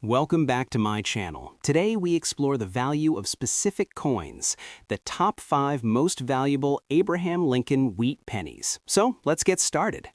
Welcome back to my channel. Today we explore the value of specific coins, the top 5 most valuable Abraham Lincoln wheat pennies. So let's get started.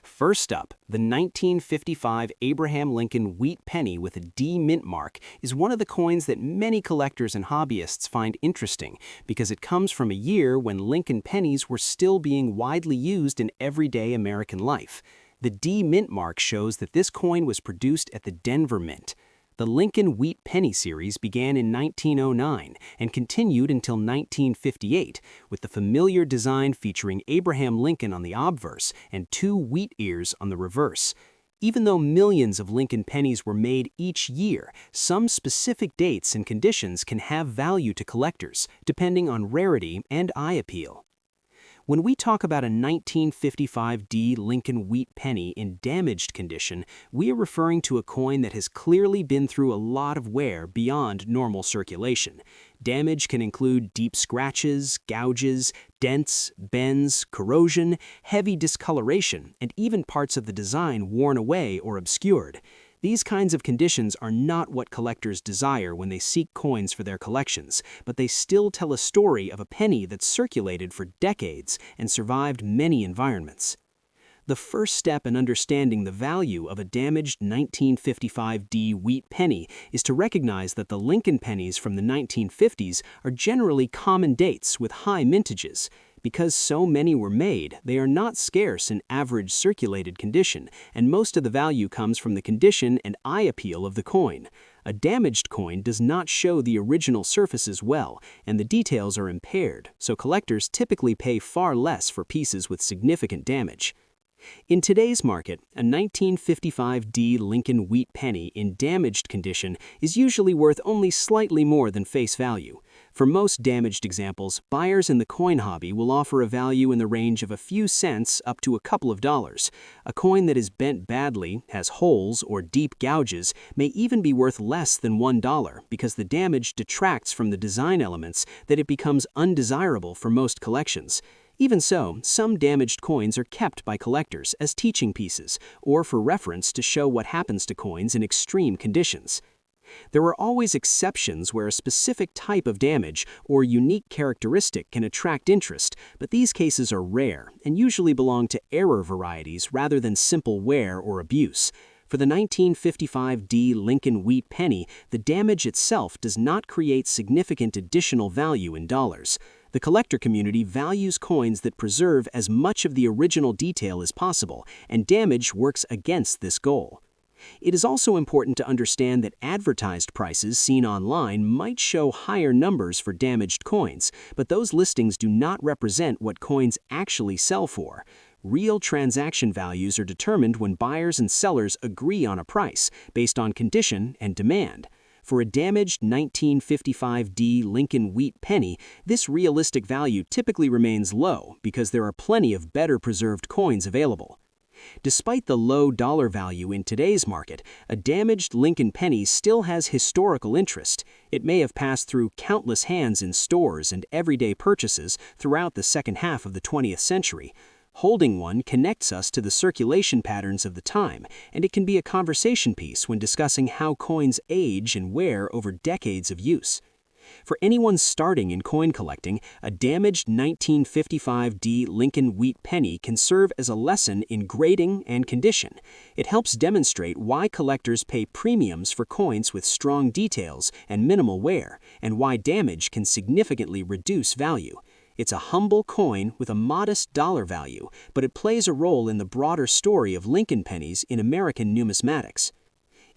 First up, the 1955 Abraham Lincoln wheat penny with a D mint mark is one of the coins that many collectors and hobbyists find interesting because it comes from a year when Lincoln pennies were still being widely used in everyday American life. The D mint mark shows that this coin was produced at the Denver Mint. The Lincoln Wheat Penny series began in 1909 and continued until 1958, with the familiar design featuring Abraham Lincoln on the obverse and 2 wheat ears on the reverse. Even though millions of Lincoln pennies were made each year, some specific dates and conditions can have value to collectors, depending on rarity and eye appeal. When we talk about a 1955 D Lincoln wheat penny in damaged condition, we are referring to a coin that has clearly been through a lot of wear beyond normal circulation. Damage can include deep scratches, gouges, dents, bends, corrosion, heavy discoloration, and even parts of the design worn away or obscured. These kinds of conditions are not what collectors desire when they seek coins for their collections, but they still tell a story of a penny that circulated for decades and survived many environments. The first step in understanding the value of a damaged 1955 D wheat penny is to recognize that the Lincoln pennies from the 1950s are generally common dates with high mintages. Because so many were made, they are not scarce in average circulated condition, and most of the value comes from the condition and eye appeal of the coin. A damaged coin does not show the original surfaces well, and the details are impaired, so collectors typically pay far less for pieces with significant damage. In today's market, a 1955 D Lincoln wheat penny in damaged condition is usually worth only slightly more than face value. For most damaged examples, buyers in the coin hobby will offer a value in the range of a few cents up to a couple of dollars. A coin that is bent badly, has holes, or deep gouges may even be worth less than $1 because the damage detracts from the design elements that it becomes undesirable for most collections. Even so, some damaged coins are kept by collectors as teaching pieces or for reference to show what happens to coins in extreme conditions. There are always exceptions where a specific type of damage or unique characteristic can attract interest, but these cases are rare and usually belong to error varieties rather than simple wear or abuse. For the 1955 D Lincoln wheat penny, the damage itself does not create significant additional value in dollars. The collector community values coins that preserve as much of the original detail as possible, and damage works against this goal. It is also important to understand that advertised prices seen online might show higher numbers for damaged coins, but those listings do not represent what coins actually sell for. Real transaction values are determined when buyers and sellers agree on a price based on condition and demand. For a damaged 1955 D Lincoln wheat penny, this realistic value typically remains low because there are plenty of better preserved coins available. Despite the low dollar value in today's market, a damaged Lincoln penny still has historical interest. It may have passed through countless hands in stores and everyday purchases throughout the second half of the 20th century. Holding one connects us to the circulation patterns of the time, and it can be a conversation piece when discussing how coins age and wear over decades of use. For anyone starting in coin collecting, a damaged 1955 D Lincoln wheat penny can serve as a lesson in grading and condition. It helps demonstrate why collectors pay premiums for coins with strong details and minimal wear, and why damage can significantly reduce value. It's a humble coin with a modest dollar value, but it plays a role in the broader story of Lincoln pennies in American numismatics.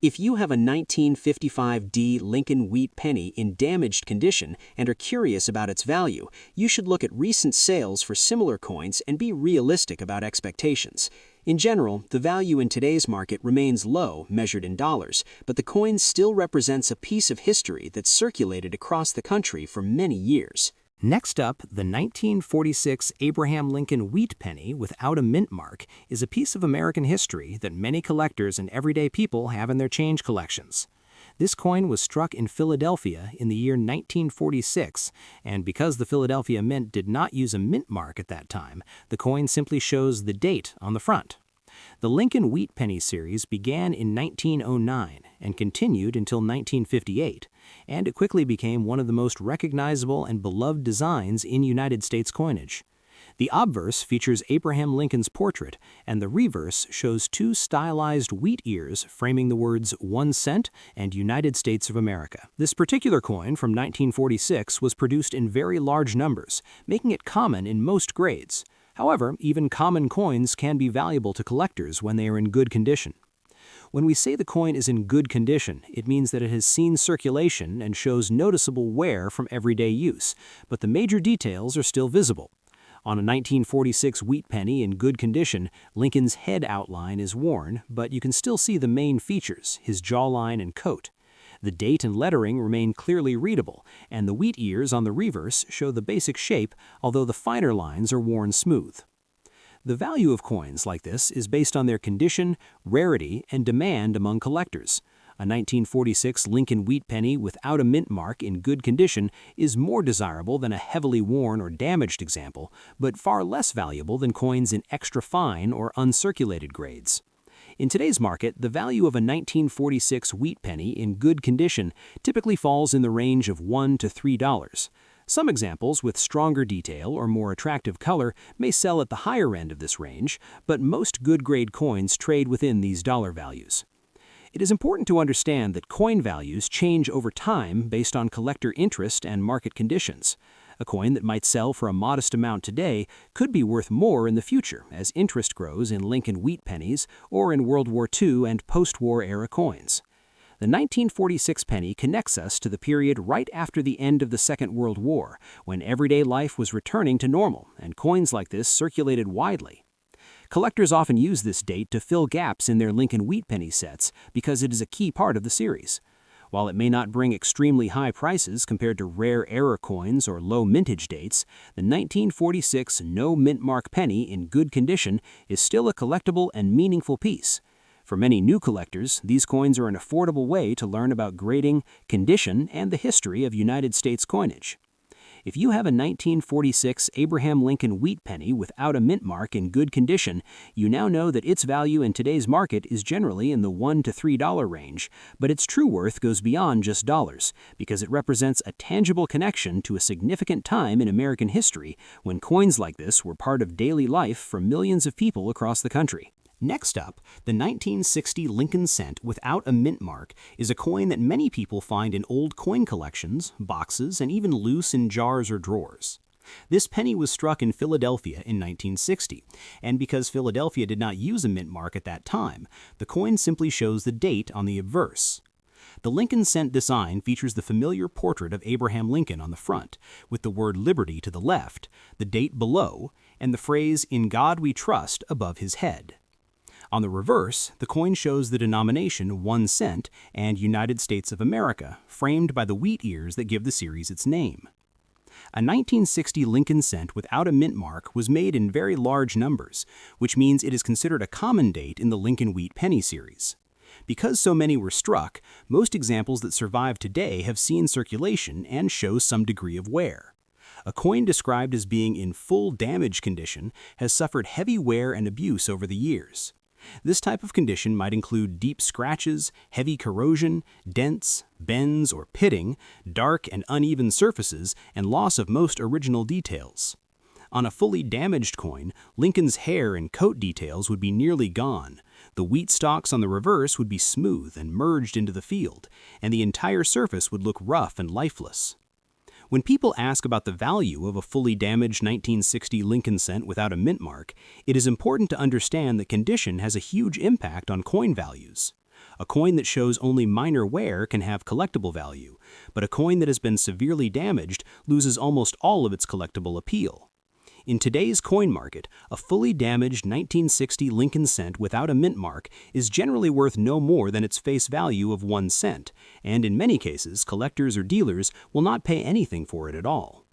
If you have a 1955 D Lincoln wheat penny in damaged condition and are curious about its value, you should look at recent sales for similar coins and be realistic about expectations. In general, the value in today's market remains low, measured in dollars, but the coin still represents a piece of history that circulated across the country for many years. Next up, the 1946 Abraham Lincoln wheat penny without a mint mark is a piece of American history that many collectors and everyday people have in their change collections. This coin was struck in Philadelphia in the year 1946, and because the Philadelphia Mint did not use a mint mark at that time, the coin simply shows the date on the front. The Lincoln Wheat Penny series began in 1909 and continued until 1958, and it quickly became one of the most recognizable and beloved designs in United States coinage. The obverse features Abraham Lincoln's portrait, and the reverse shows two stylized wheat ears framing the words 1 cent and United States of America. This particular coin from 1946 was produced in very large numbers, making it common in most grades. However, even common coins can be valuable to collectors when they are in good condition. When we say the coin is in good condition, it means that it has seen circulation and shows noticeable wear from everyday use, but the major details are still visible. On a 1946 wheat penny in good condition, Lincoln's head outline is worn, but you can still see the main features, his jawline and coat. The date and lettering remain clearly readable, and the wheat ears on the reverse show the basic shape, although the finer lines are worn smooth. The value of coins like this is based on their condition, rarity, and demand among collectors. A 1946 Lincoln wheat penny without a mint mark in good condition is more desirable than a heavily worn or damaged example, but far less valuable than coins in extra fine or uncirculated grades. In today's market, the value of a 1946 wheat penny in good condition typically falls in the range of $1 to $3. Some examples with stronger detail or more attractive color may sell at the higher end of this range, but most good-grade coins trade within these dollar values. It is important to understand that coin values change over time based on collector interest and market conditions. A coin that might sell for a modest amount today could be worth more in the future as interest grows in Lincoln wheat pennies or in World War II and post-war era coins. The 1946 penny connects us to the period right after the end of the Second World War, when everyday life was returning to normal and coins like this circulated widely. Collectors often use this date to fill gaps in their Lincoln wheat penny sets because it is a key part of the series. While it may not bring extremely high prices compared to rare era coins or low mintage dates, the 1946 no mint mark penny in good condition is still a collectible and meaningful piece. For many new collectors, these coins are an affordable way to learn about grading, condition, and the history of United States coinage. If you have a 1946 Abraham Lincoln wheat penny without a mint mark in good condition, you now know that its value in today's market is generally in the $1 to $3 range, but its true worth goes beyond just dollars, because it represents a tangible connection to a significant time in American history when coins like this were part of daily life for millions of people across the country. Next up, the 1960 Lincoln cent without a mint mark is a coin that many people find in old coin collections, boxes, and even loose in jars or drawers. This penny was struck in Philadelphia in 1960, and because Philadelphia did not use a mint mark at that time, the coin simply shows the date on the obverse. The Lincoln cent design features the familiar portrait of Abraham Lincoln on the front, with the word Liberty to the left, the date below, and the phrase "In God We Trust" above his head. On the reverse, the coin shows the denomination 1 cent and United States of America, framed by the wheat ears that give the series its name. A 1960 Lincoln cent without a mint mark was made in very large numbers, which means it is considered a common date in the Lincoln wheat penny series. Because so many were struck, most examples that survive today have seen circulation and show some degree of wear. A coin described as being in full damage condition has suffered heavy wear and abuse over the years. This type of condition might include deep scratches, heavy corrosion, dents, bends or pitting, dark and uneven surfaces, and loss of most original details. On a fully damaged coin, Lincoln's hair and coat details would be nearly gone. The wheat stalks on the reverse would be smooth and merged into the field, and the entire surface would look rough and lifeless. When people ask about the value of a fully damaged 1960 Lincoln cent without a mint mark, it is important to understand that condition has a huge impact on coin values. A coin that shows only minor wear can have collectible value, but a coin that has been severely damaged loses almost all of its collectible appeal. In today's coin market, a fully damaged 1960 Lincoln cent without a mint mark is generally worth no more than its face value of 1 cent, and in many cases, collectors or dealers will not pay anything for it at all.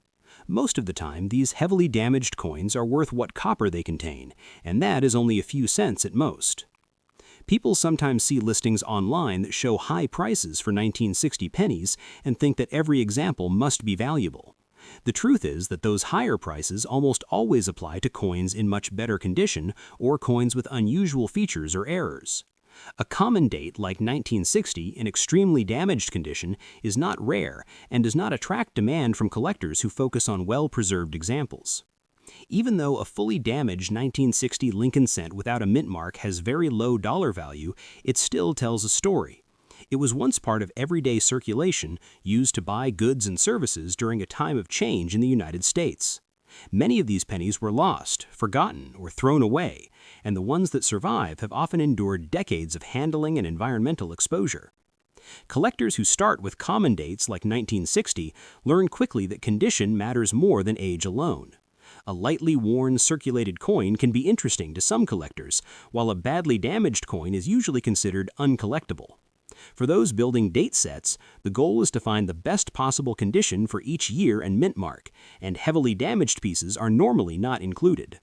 Most of the time, these heavily damaged coins are worth what copper they contain, and that is only a few cents at most. People sometimes see listings online that show high prices for 1960 pennies and think that every example must be valuable. The truth is that those higher prices almost always apply to coins in much better condition or coins with unusual features or errors. A common date like 1960 in extremely damaged condition is not rare and does not attract demand from collectors who focus on well-preserved examples. Even though a fully damaged 1960 Lincoln cent without a mint mark has very low dollar value, it still tells a story. It was once part of everyday circulation, used to buy goods and services during a time of change in the United States. Many of these pennies were lost, forgotten, or thrown away, and the ones that survive have often endured decades of handling and environmental exposure. Collectors who start with common dates like 1960 learn quickly that condition matters more than age alone. A lightly worn, circulated coin can be interesting to some collectors, while a badly damaged coin is usually considered uncollectible. For those building date sets, the goal is to find the best possible condition for each year and mint mark, and heavily damaged pieces are normally not included.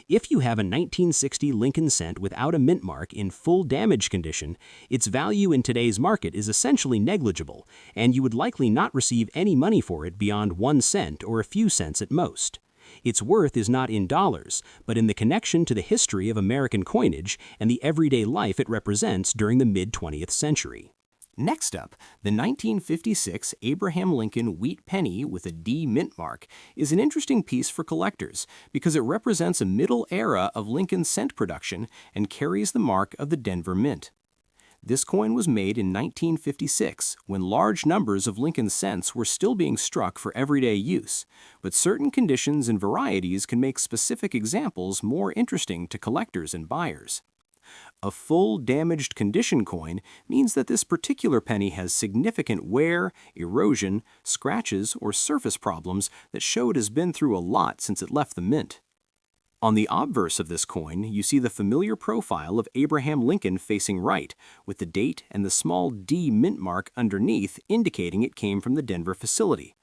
If you have a 1960 Lincoln cent without a mint mark in full damage condition, its value in today's market is essentially negligible, and you would likely not receive any money for it beyond 1 cent or a few cents at most. Its worth is not in dollars, but in the connection to the history of American coinage and the everyday life it represents during the mid-20th century. Next up, the 1956 Abraham Lincoln wheat penny with a D mint mark is an interesting piece for collectors because it represents a middle era of Lincoln cent production and carries the mark of the Denver Mint. This coin was made in 1956, when large numbers of Lincoln cents were still being struck for everyday use, but certain conditions and varieties can make specific examples more interesting to collectors and buyers. A full damaged condition coin means that this particular penny has significant wear, erosion, scratches, or surface problems that show it has been through a lot since it left the mint. On the obverse of this coin, you see the familiar profile of Abraham Lincoln facing right, with the date and the small D mint mark underneath indicating it came from the Denver facility.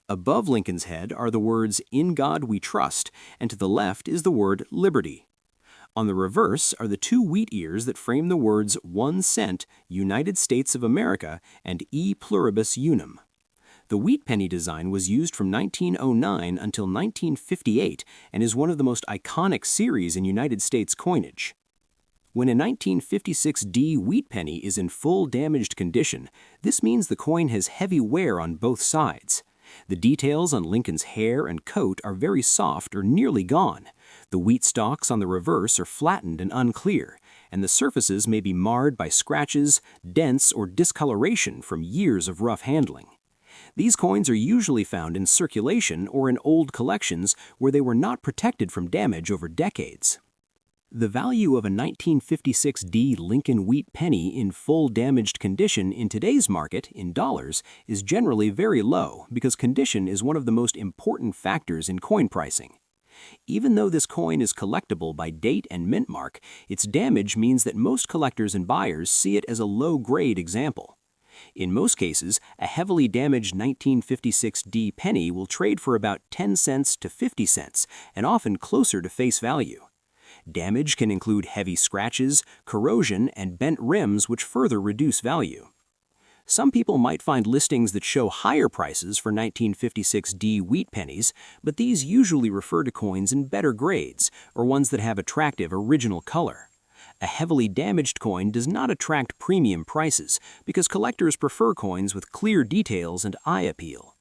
Above Lincoln's head are the words, "In God We Trust," and to the left is the word "Liberty." On the reverse are the 2 wheat ears that frame the words 1 cent, United States of America, and E pluribus unum. The wheat penny design was used from 1909 until 1958 and is one of the most iconic series in United States coinage. When a 1956 D wheat penny is in full damaged condition, this means the coin has heavy wear on both sides. The details on Lincoln's hair and coat are very soft or nearly gone. The wheat stalks on the reverse are flattened and unclear, and the surfaces may be marred by scratches, dents, or discoloration from years of rough handling. These coins are usually found in circulation or in old collections where they were not protected from damage over decades. The value of a 1956 D Lincoln wheat penny in full damaged condition in today's market, in dollars, is generally very low because condition is one of the most important factors in coin pricing. Even though this coin is collectible by date and mint mark, its damage means that most collectors and buyers see it as a low-grade example. In most cases, a heavily damaged 1956 D penny will trade for about 10 cents to 50 cents, and often closer to face value. Damage can include heavy scratches, corrosion, and bent rims which further reduce value. Some people might find listings that show higher prices for 1956 D wheat pennies, but these usually refer to coins in better grades or ones that have attractive original color. A heavily damaged coin does not attract premium prices because collectors prefer coins with clear details and eye appeal.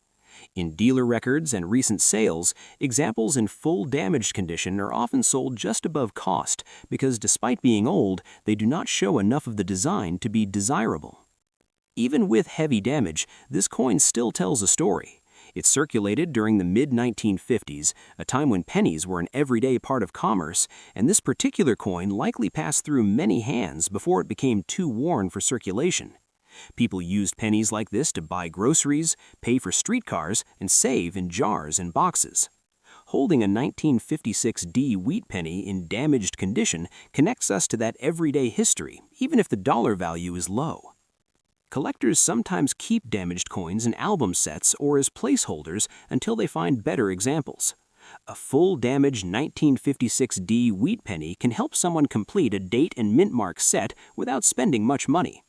In dealer records and recent sales, examples in full damaged condition are often sold just above cost because despite being old, they do not show enough of the design to be desirable. Even with heavy damage, this coin still tells a story. It circulated during the mid-1950s, a time when pennies were an everyday part of commerce, and this particular coin likely passed through many hands before it became too worn for circulation. People used pennies like this to buy groceries, pay for streetcars, and save in jars and boxes. Holding a 1956 D wheat penny in damaged condition connects us to that everyday history, even if the dollar value is low. Collectors sometimes keep damaged coins in album sets or as placeholders until they find better examples. A full damaged 1956 D wheat penny can help someone complete a date and mint mark set without spending much money.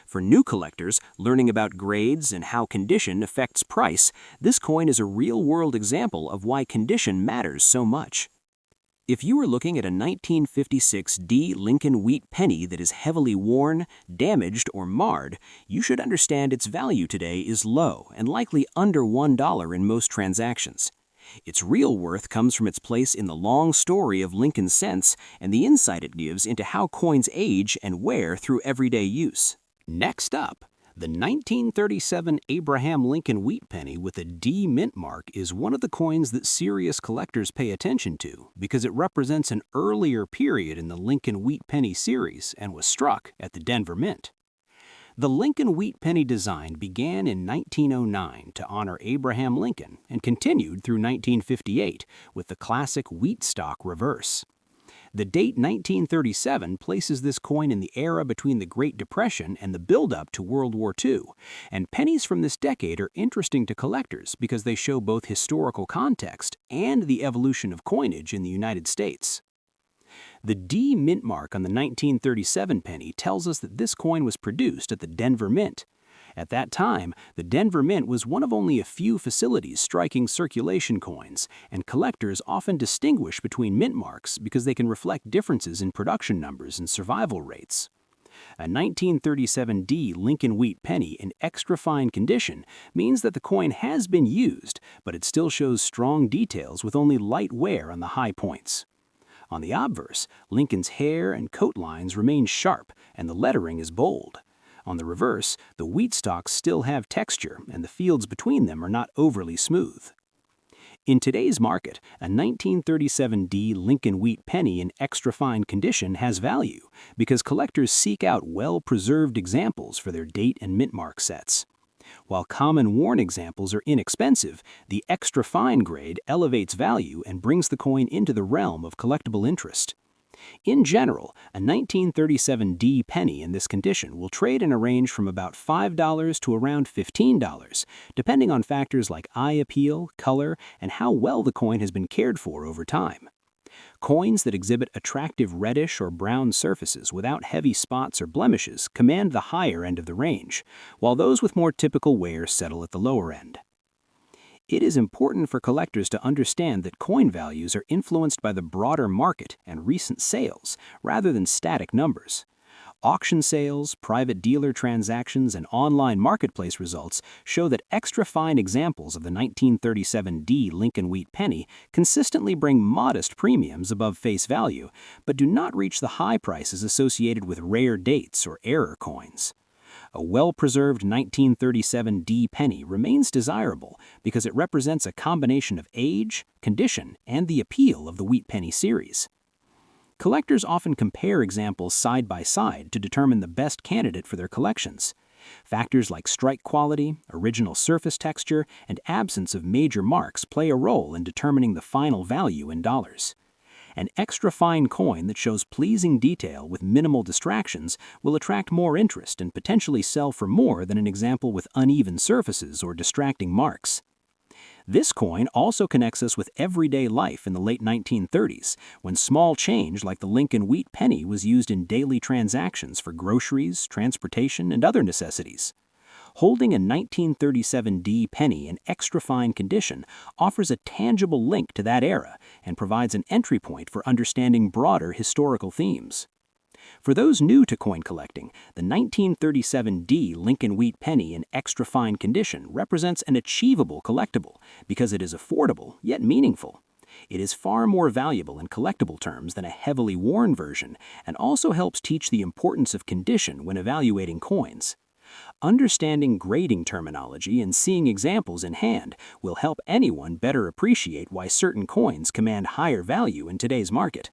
For new collectors, learning about grades and how condition affects price, this coin is a real-world example of why condition matters so much. If you are looking at a 1956 D Lincoln Wheat penny that is heavily worn, damaged, or marred, you should understand its value today is low and likely under $1 in most transactions. Its real worth comes from its place in the long story of Lincoln cents and the insight it gives into how coins age and wear through everyday use. Next up, the 1937 Abraham Lincoln Wheat penny with a D mint mark is one of the coins that serious collectors pay attention to because it represents an earlier period in the Lincoln Wheat penny series and was struck at the Denver Mint. The Lincoln Wheat penny design began in 1909 to honor Abraham Lincoln and continued through 1958 with the classic wheat stock reverse. The date 1937 places this coin in the era between the Great Depression and the build-up to World War II, and pennies from this decade are interesting to collectors because they show both historical context and the evolution of coinage in the United States. The D mint mark on the 1937 penny tells us that this coin was produced at the Denver Mint. At that time, the Denver Mint was one of only a few facilities striking circulation coins, and collectors often distinguish between mint marks because they can reflect differences in production numbers and survival rates. A 1937 D Lincoln Wheat penny in extra fine condition means that the coin has been used, but it still shows strong details with only light wear on the high points. On the obverse, Lincoln's hair and coat lines remain sharp, and the lettering is bold. On the reverse, the wheat stalks still have texture, and the fields between them are not overly smooth. In today's market, a 1937 D Lincoln Wheat penny in extra fine condition has value because collectors seek out well-preserved examples for their date and mint mark sets. While common worn examples are inexpensive, the extra fine grade elevates value and brings the coin into the realm of collectible interest. In general, a 1937 D penny in this condition will trade in a range from about $5 to around $15, depending on factors like eye appeal, color, and how well the coin has been cared for over time. Coins that exhibit attractive reddish or brown surfaces without heavy spots or blemishes command the higher end of the range, while those with more typical wear settle at the lower end. It is important for collectors to understand that coin values are influenced by the broader market and recent sales, rather than static numbers. Auction sales, private dealer transactions, and online marketplace results show that extra fine examples of the 1937 D Lincoln Wheat penny consistently bring modest premiums above face value, but do not reach the high prices associated with rare dates or error coins. A well-preserved 1937 D penny remains desirable because it represents a combination of age, condition, and the appeal of the Wheat penny series. Collectors often compare examples side by side to determine the best candidate for their collections. Factors like strike quality, original surface texture, and absence of major marks play a role in determining the final value in dollars. An extra fine coin that shows pleasing detail with minimal distractions will attract more interest and potentially sell for more than an example with uneven surfaces or distracting marks. This coin also connects us with everyday life in the late 1930s, when small change like the Lincoln Wheat penny was used in daily transactions for groceries, transportation, and other necessities. Holding a 1937 D penny in extra fine condition offers a tangible link to that era and provides an entry point for understanding broader historical themes. For those new to coin collecting, the 1937 D Lincoln Wheat penny in extra fine condition represents an achievable collectible because it is affordable yet meaningful. It is far more valuable in collectible terms than a heavily worn version and also helps teach the importance of condition when evaluating coins. Understanding grading terminology and seeing examples in hand will help anyone better appreciate why certain coins command higher value in today's market.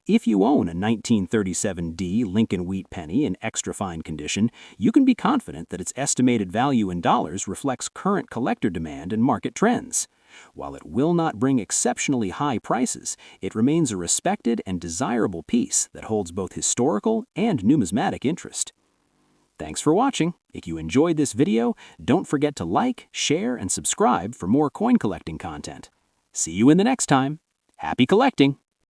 If you own a 1937 D Lincoln Wheat penny in extra fine condition, you can be confident that its estimated value in dollars reflects current collector demand and market trends. While it will not bring exceptionally high prices, it remains a respected and desirable piece that holds both historical and numismatic interest. Thanks for watching. If you enjoyed this video, don't forget to like, share, and subscribe for more coin collecting content. See you in the next time. Happy collecting!